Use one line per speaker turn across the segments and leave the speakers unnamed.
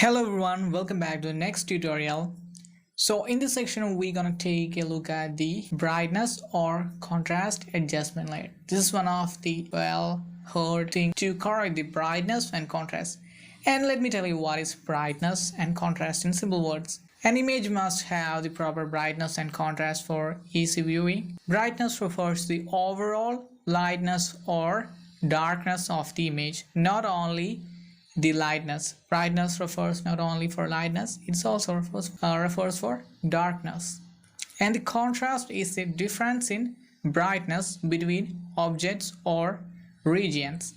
Hello everyone, welcome back to the next tutorial. So in this section we're gonna take a look at the brightness or contrast adjustment layer. This is one of the well-heard thing to correct the brightness and contrast. And let me tell you what is brightness and contrast in simple words. An image must have the proper brightness and contrast for easy viewing. Brightness refers to the overall lightness or darkness of the image, not only the lightness. Brightness refers not only for lightness, it also refers for darkness. And the contrast is the difference in brightness between objects or regions.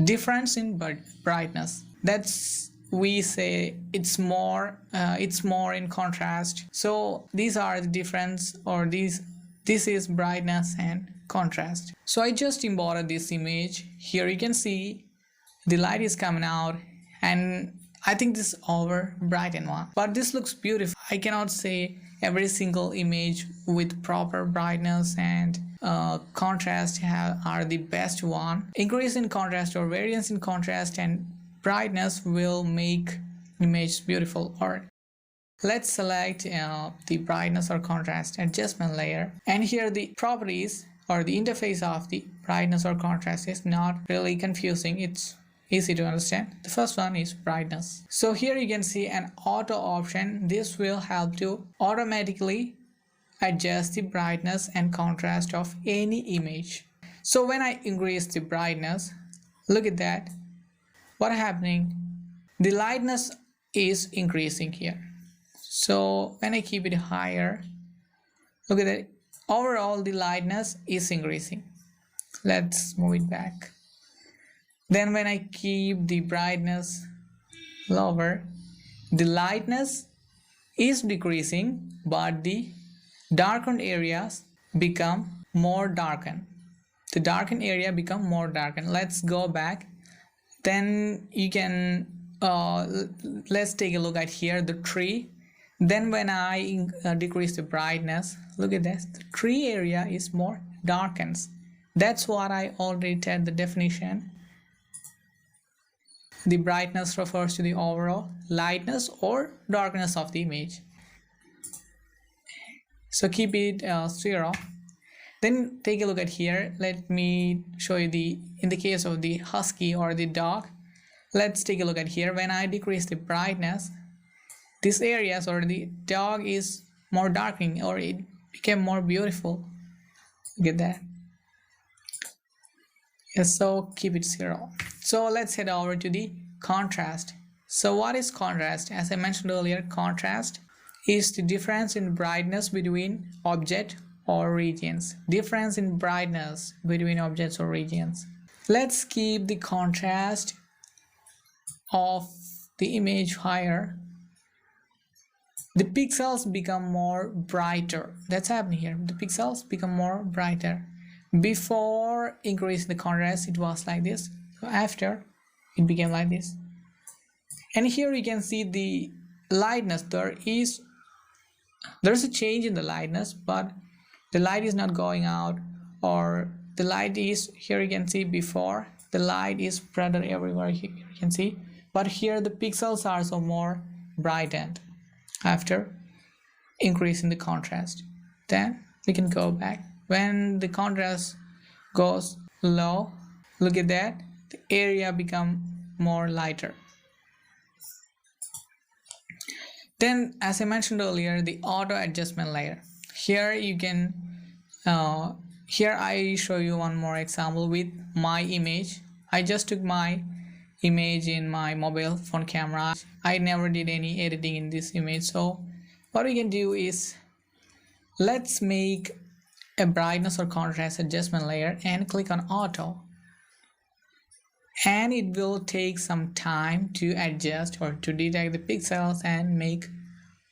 Difference in brightness. That's we say it's more in contrast. So these are the difference, or this is brightness and contrast. So I just imported this image. Here you can see the light is coming out, and I think this is over brightened one, but this looks beautiful. I cannot say every single image with proper brightness and contrast are the best one. Increase in contrast or variance in contrast and brightness will make image beautiful. Or let's select the brightness or contrast adjustment layer, and here the properties or the interface of the brightness or contrast is not really confusing. It's easy to understand. The first one is brightness. So here you can see an auto option. This will help to automatically adjust the brightness and contrast of any image. So when I increase the brightness, look at that. What happening? The lightness is increasing here. So when I keep it higher, look at that. Overall the lightness is increasing. Let's move it back. Then when I keep the brightness lower, the lightness is decreasing, but the darkened areas become more darkened. The darkened area become more darkened. Let's go back. Then you can let's take a look at here the tree. Then when I decrease the brightness, look at this. The tree area is more darkened. That's what I already said the definition. The brightness refers to the overall lightness or darkness of the image. So keep it 0. Then take a look at here. Let me show you in the case of the husky or the dog. Let's take a look at here. When I decrease the brightness, these areas or the dog is more darkening, or it became more beautiful. Look at that. Yes, so keep it 0. So let's head over to the contrast. So what is contrast? As I mentioned earlier, contrast is the difference in brightness between object or regions. Difference in brightness between objects or regions. Let's keep the contrast of the image higher. The pixels become more brighter. That's happening here. The pixels become more brighter. Before increasing the contrast, it was like this. So after, it became like this. And here you can see the lightness. There's a change in the lightness, but the light is not going out, or the light is here. You can see before the light is spread everywhere. Here you can see, but here the pixels are so more brightened after increasing the contrast. Then we can go back. When the contrast goes low, look at that, the area become more lighter. Then, as I mentioned earlier, the auto adjustment layer. Here you can here I show you one more example with my image. I just took my image in my mobile phone camera. I never did any editing in this image. So what we can do is, let's make a brightness or contrast adjustment layer and click on auto, and it will take some time to adjust or to detect the pixels and make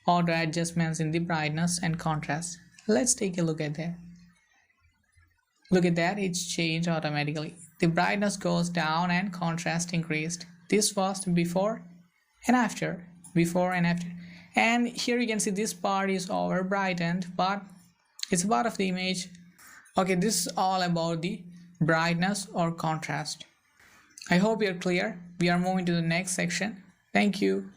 auto adjustments in the brightness and contrast. Let's take a look at that. Look at that, it's changed automatically. The brightness goes down and contrast increased. This was before and after. And here you can see this part is over brightened, but it's a part of the image. Okay, this is all about the brightness or contrast. I hope you're clear. We are moving to the next section. Thank you.